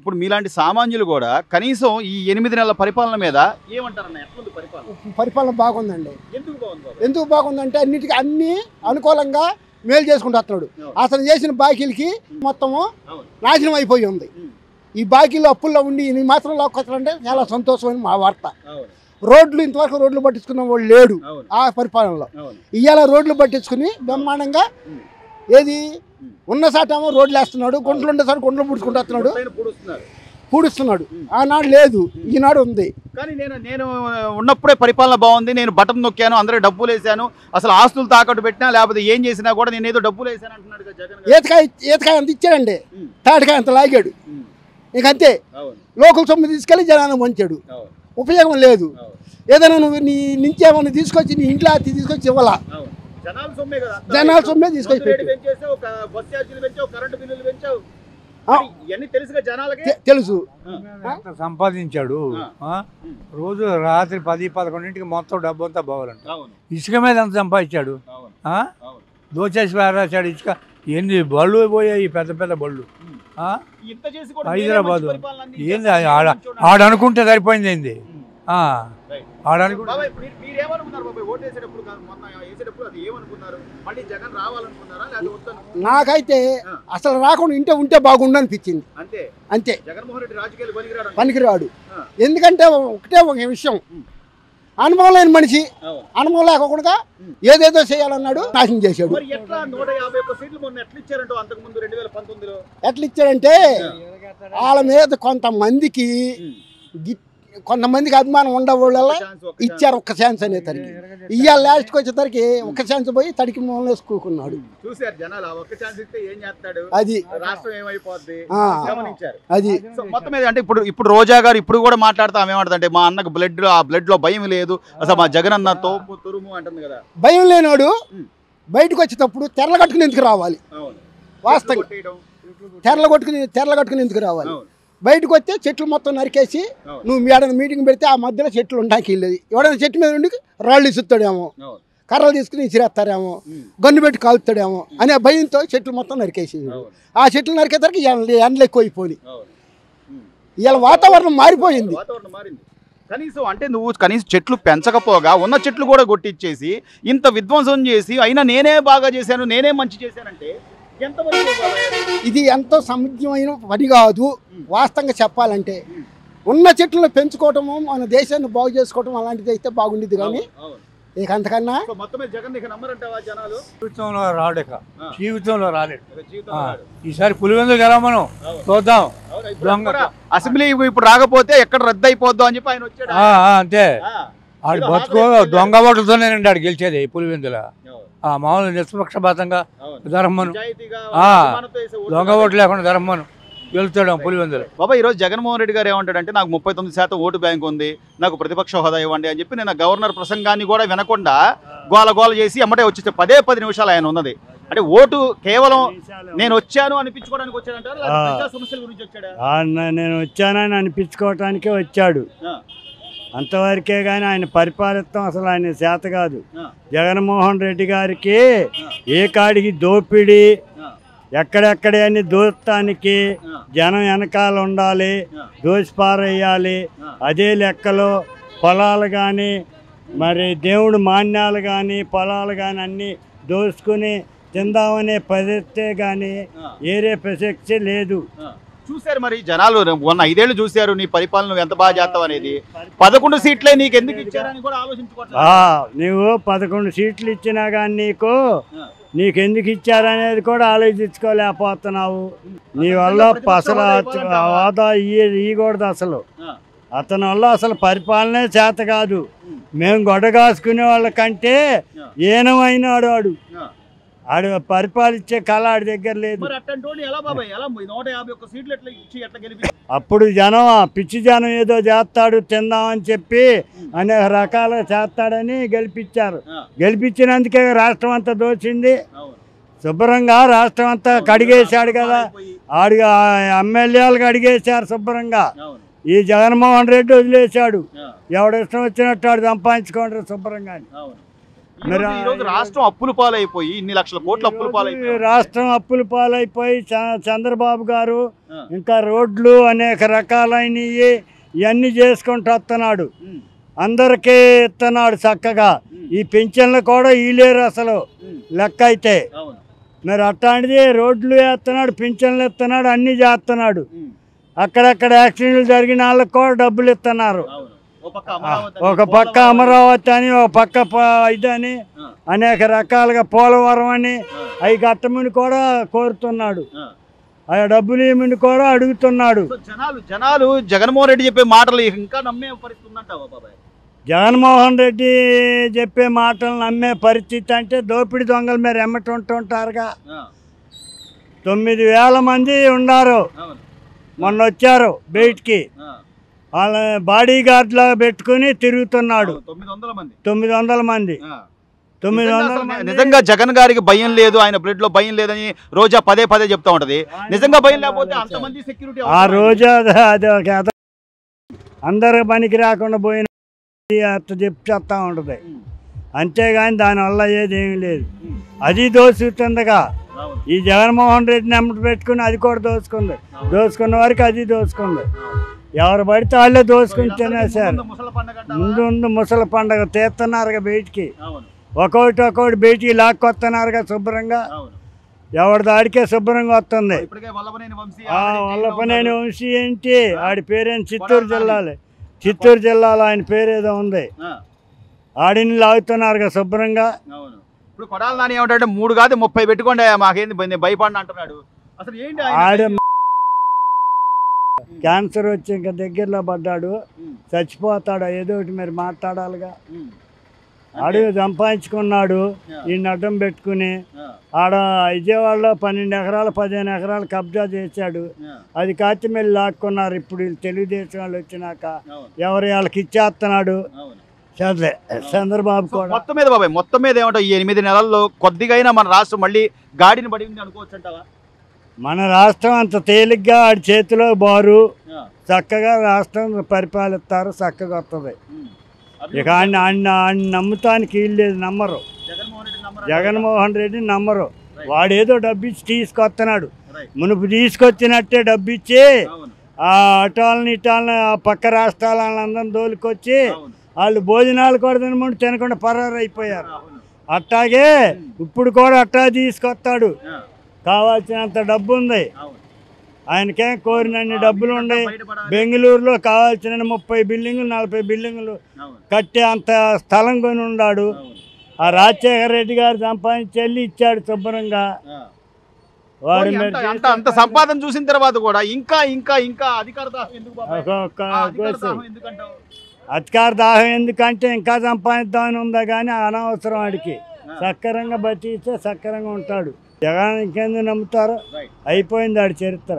ఇప్పుడు మీలాంటి సామాన్యులు కూడా కనీసం ఈ 8 నెలల పరిపాలన మీద ఏమంటారన్న? ఎట్లుంది పరిపాలన బాగుందండి. ఎందుకు బాగుందంటే అన్నిటికీ అన్ని అనుకూలంగా మేలు చేసుకుంటూ వస్తున్నాడు. అతను చేసిన బాకీలకి మొత్తము నాశనం అయిపోయి ఉంది. ఈ బాకీలు అప్పుల్లో ఉండి ఈ మాత్రం లాక్కొచ్చారంటే చాలా సంతోషమైన మా వార్త. రోడ్లు ఇంతవరకు రోడ్లు పట్టించుకున్న వాళ్ళు లేడు ఆ పరిపాలనలో. ఇవాళ రోడ్లు పట్టించుకుని బ్రహ్మాండంగా ఏది ఉన్న సాటేమో రోడ్లు వేస్తున్నాడు, గుంటలు ఉండే సార్ గుంటలు పుడుచుకుంటూ వస్తున్నాడు, పూడుస్తున్నాడు. ఆనాడు లేదు, ఈనాడు ఉంది. కానీ నేను ఉన్నప్పుడే పరిపాలన బాగుంది, నేను బటన్ నొక్కాను, అందరూ డబ్బులు వేసాను, అసలు ఆస్తులు తాకట్టు పెట్టినా లేకపోతే ఏం చేసినా కూడా నేను ఏదో డబ్బులు వేసాను అంటున్నాడు జగన్. ఈతకాయ అంత ఇచ్చాడండి, తాటికాయ అంత లాగాడు. ఇంకంతే లోకల్ సొమ్ము తీసుకెళ్ళి జనాన్ని వంచాడు. ఉపయోగం లేదు. ఏదైనా నువ్వు నీ నుంచి ఏమన్నా తీసుకొచ్చి నీ ఇంట్లో అతి తీసుకొచ్చి ఇవ్వాలా? జనాల సొమ్మే తీసుకొచ్చి తెలుసు. సంపాదించాడు రోజు రాత్రి 10-11 మొత్తం డబ్బు అంతా పోవాలంట. ఇసుక మీద ఎంత సంపాదించాడు, దోచేసి రాశాడు. ఇసుక ఎన్ని బళ్ళు పోయాయి, పెద్ద పెద్ద బళ్ళు. హైదరాబాదు ఏంది ఆడనుకుంటే సరిపోయింది. ఏంది నాకైతే అసలు రాకుండా ఇంటే ఉంటే బాగుండు అనిపించింది. అంతే. పనికిరాడు. ఎందుకంటే ఒకటే ఒక విషయం, అనుభవం లేని మనిషి, అనుభవం లేకుండా ఏదేదో చేయాలన్నాడు, నాశనం చేశాడు. ఎట్లా ఇచ్చాడంటే వాళ్ళ మీద కొంతమందికి అభిమానం ఉండవాళ్ళ ఇచ్చారు ఒక్క ఛాన్స్ అనేసరికి. ఇవాళ లాస్ట్కి వచ్చేసరికి ఒక్క ఛాన్స్ పోయి తడికి మూలం వేసుకున్నాడు. అది అది మొత్తం మీద. అంటే ఇప్పుడు రోజా గారు ఇప్పుడు కూడా మాట్లాడతాం ఏమంటుందంటే, మా అన్నకు బ్లడ్ లో భయం లేదు, అసలు మా జగన్ అన్న తోపు తురుము అంటుంది కదా. భయం లేనాడు బయటకు వచ్చేటప్పుడు తెరల కట్టుకుని ఎందుకు రావాలి? వాస్తవంగా తెరల కట్టుకుని ఎందుకు రావాలి? బయటకు వస్తే చెట్లు మొత్తం నరికేసి నువ్వు ఏడైనా మీటింగ్ పెడితే ఆ మధ్యలో చెట్లు ఉండడానికి వెళ్ళేది. ఎవడైనా చెట్టు మీద ఉండి రాళ్ళు ఇసుతాడేమో, కర్రలు తీసుకుని ఇసిరేస్తారేమో, గన్ను పెట్టి కాలుతాడేమో అనే భయంతో చెట్లు మొత్తం నరికేసి, ఆ చెట్లు నరికేసరికి ఎండలు ఎక్కువైపోయి ఇవాళ వాతావరణం మారిపోయింది. కనీసం అంటే నువ్వు కనీసం చెట్లు పెంచకపోగా ఉన్న చెట్లు కూడా కొట్టించేసి ఇంత విధ్వంసం చేసి అయినా నేనే బాగా చేశాను, నేనే మంచి చేశానంటే ఇది ఎంతో సముద్రమైన పని కాదు. వాస్తవంగా చెప్పాలంటే ఉన్న చెట్లను పెంచుకోవటము, మన దేశాన్ని బాగు చేసుకోవటం అలాంటిది అయితే బాగుండేది. కానీ ఇక అంతకన్నా జీవితంలో రాడు, జీవితంలో రాలేడు. ఈసారి పులివెందుకు ఎలా మనం చూద్దాం. అసెంబ్లీ ఇప్పుడు రాకపోతే ఎక్కడ రద్దు అయిపోద్దాం అని చెప్పి ఆయన వచ్చాడు. అంతే, ఆడు బతుకో దొంగ ఓట్లతోనే ఆడు గెలిచేది పులివెందుల. మామూలు నిష్పక్షపాతంగా ధర్మను, దొంగ ఓట్లు లేకుండా ధర్మను గెలుస్తాడు పులివెందులు. బాబా ఈరోజు జగన్మోహన్ రెడ్డి గారు ఏమంటాడంటే, నాకు 39% ఓటు బ్యాంక్ ఉంది, నాకు ప్రతిపక్ష హోదా ఇవ్వండి అని చెప్పి నేను గవర్నర్ ప్రసంగాన్ని కూడా వినకుండా గోల చేసి అమ్మటే వచ్చేస్తే 10 నిమిషాలు ఆయన ఉన్నది. అంటే ఓటు కేవలం నేను వచ్చాను అనిపించుకోవడానికి వచ్చాడంటారు, సమస్యల గురించి వచ్చాడా? నేను వచ్చానని అనిపించుకోవటానికే వచ్చాడు, అంతవరకే. కానీ ఆయన పరిపాలిస్తాం అసలు ఆయన చేత కాదు. జగన్మోహన్ రెడ్డి గారికి ఏ కాడికి దోపిడీ, ఎక్కడెక్కడే అని దోస్తానికి జనం వెనకాల ఉండాలి, దోసిపారేయాలి. అదే లెక్కలో పొలాలు కానీ మరి దేవుడు మాన్యాలు కానీ పొలాలు కానీ అన్నీ దోసుకుని తిందామనే పరిస్థితే కానీ ఏరే ప్రసక్తి లేదు. చూశారు మరి జనాలు, మొన్న 5 ఏళ్ళు చూశారు నీ పరిపాలన ఎంత బాగా చేస్తావు అనేది. 11 సీట్లే నీకు ఎందుకు ఇచ్చారని కూడా ఆలోచించుకోవట్లేదు. నువ్వు 11 సీట్లు ఇచ్చినా కానీ నీకెందుకు ఇచ్చారనేది కూడా ఆలోచించుకోలేకపోతున్నావు. నీ వల్ల అసలు హోదా ఇవ్వకూడదు. అసలు అతని వల్ల అసలు పరిపాలనే చేత కాదు. మేము గొడగాసుకునే వాళ్ళకంటే ఏనమైనాడు వాడు. ఆడు పరిపాలించే కళ ఆడి దగ్గర లేదు. అప్పుడు జనం పిచ్చి జనం ఏదో చేస్తాడు తిందామని చెప్పి అనేక రకాలుగా చేస్తాడని గెలిపించారు. గెలిపించినందుకే రాష్ట్రం అంతా దోచింది. శుభ్రంగా రాష్ట్రం అంతా కడిగేశాడు కదా. ఆడిగా ఎమ్మెల్యేలు కడిగేశారు శుభ్రంగా. ఈ జగన్మోహన్ రెడ్డి వదిలేశాడు. ఎవడిష్టం వచ్చినట్టు ఆడు సంపాదించుకోండి శుభ్రంగా. ఈ రోజు రాష్ట్రం అప్పుల పాలైపోయి ఇన్ని లక్షల కోట్ల అప్పుల పాలైపోయి రాష్ట్రం అప్పుల పాలైపోయి చంద్రబాబు గారు ఇంకా రోడ్లు అనేక రకాలైనవి ఇవన్నీ చేసుకుంటూ వస్తున్నాడు. అందరికీ ఇస్తున్నాడు చక్కగా. ఈ పింఛన్లు కూడా ఇలేరు అసలు లెక్క అయితే. మరి అట్లాంటిది రోడ్లు వేస్తున్నాడు, పింఛన్లు ఇస్తున్నాడు, అన్నీ చేస్తున్నాడు. అక్కడక్కడ యాక్సిడెంట్లు జరిగిన వాళ్ళకి కూడా డబ్బులు ఇస్తున్నారు. ఒక పక్క అమరావతి అని, ఒక పక్క ఇదని, అనేక రకాలుగా పోలవరం అని అవి కట్టమని కూడా కోరుతున్నాడు. ఆ డబ్బులు ఏమని కూడా అడుగుతున్నాడు. జనాలు జగన్మోహన్ రెడ్డి చెప్పే మాటలు ఇంకా నమ్మే పరిస్థితి ఉందంటావా బాబాయ్? జగన్మోహన్ రెడ్డి చెప్పే మాటలు నమ్మే పరిస్థితి అంటే దోపిడీ దొంగల మీద ఎమ్మటుంటారుగా. 9,000 మంది ఉన్నారు. మొన్న వచ్చారు బయటికి. వాళ్ళ బాడీ గార్డ్లా పెట్టుకుని తిరుగుతున్నాడు. 900 మంది. నిజంగా జగన్ గారికి భయం లేదు, ఆయన బ్లడ్ లో భయం లేదని రోజా పదే పదే చెప్తా ఉంటది. నిజంగా భయం లేకపోతే అంతమంది సెక్యూరిటీ ఆ రోజా అది అందరు పనికి రాకుండా పోయిన చెప్తా ఉంటది. అంతేగాని దానివల్ల ఏదేమీ లేదు. అది దోచుతుందిగా. ఈ జగన్మోహన్ రెడ్డిని అమ్మటి పెట్టుకుని అది కూడా దోచుకుంది. దోచుకున్న వరకు అది దోచుకుంది. ఎవరు పడితే వాళ్ళే దోచుకుని తినేసారు. ముందు ముసలి పండుగ తీస్తున్నారుగా బయటికి. ఒక్కొక్కటి బయటికి లాక్కొస్తున్నారుగా శుభ్రంగా. ఎవరి దాడికే శుభ్రంగా వస్తుంది. వల్లభనేని వంశీ ఏంటి ఆడి పేరేం చిత్తూరు జిల్లాలో ఆయన పేరేదో ఉంది. ఆడిని లాగుతున్నారుగా శుభ్రంగా. ఇప్పుడు కొడాలి నాని ఏమంటే 3 కాదు 30 పెట్టుకోండి మాకేంది భయపడిన అంటున్నాడు. అసలు ఏంటి ఆడ క్యాన్సర్ వచ్చి ఇంకా దగ్గరలో పడ్డాడు, చచ్చిపోతాడు. ఏదో ఒకటి మరి మాట్లాడాలిగా. అడుగు సంపాదించుకున్నాడు ఈ అడ్డం పెట్టుకుని. ఆడ విజయవాడలో 12 ఎకరాలు 15 ఎకరాలు కబ్జా చేశాడు. అది కాచిమెల్లి లాక్కున్నారు. ఇప్పుడు తెలుగుదేశం వాళ్ళు వచ్చినాక ఎవరు వాళ్ళకి ఇచ్చేస్తున్నాడు చంద్రబాబు కూడా. మొత్తం మీద ఏమంటావు? ఈ 8 నెలల్లో కొద్దిగా మన రాష్ట్రం మళ్ళీ గాడిని పడింది అనుకోవచ్చు అంటావా? మన రాష్ట్రం అంత తేలిగ్గా ఆడి చేతిలో బారు చక్కగా రాష్ట్రం పరిపాలిస్తారు. చక్కగా వస్తుంది. ఇక ఆయన నమ్ముతానికి వీల్లేదు. నమ్మరు. జగన్మోహన్ రెడ్డిని నమ్మరు. వాడేదో డబ్బు ఇచ్చి తీసుకొస్తున్నాడు. మునుపు తీసుకొచ్చినట్టే డబ్బు ఇచ్చి ఆ అటాలని ఇటాలని ఆ పక్క రాష్ట్రాల వాళ్ళందరినీ దోలుకొచ్చి వాళ్ళు భోజనాలు కూడా తినకుండా పరారు అయిపోయారు. అట్టాగే ఇప్పుడు కూడా అట్టా తీసుకొస్తాడు. కావాల్సినంత డబ్బు ఉంది ఆయనకేం. కోరినన్ని డబ్బులు ఉన్నాయి. బెంగళూరులో కావాల్సిన 30 బిల్డింగులు 40 బిల్డింగులు కట్టే అంత స్థలం కొని ఉన్నాడు. ఆ రాజశేఖర రెడ్డి గారు సంపాదించి వెళ్ళి ఇచ్చాడు శుభ్రంగా. వాడి అంత సంపాదన చూసిన తర్వాత కూడా ఇంకా ఇంకా ఇంకా అధికార దాహం ఎందుకంటే ఇంకా సంపాదిద్దామని ఉందా కానీ అనవసరం. వాడికి సక్కరంగా బతికిస్తే సక్కరంగా ఉంటాడు. జగన్ ఇంకెందుకు నమ్ముతారో? అయిపోయింది ఆడి చరిత్ర.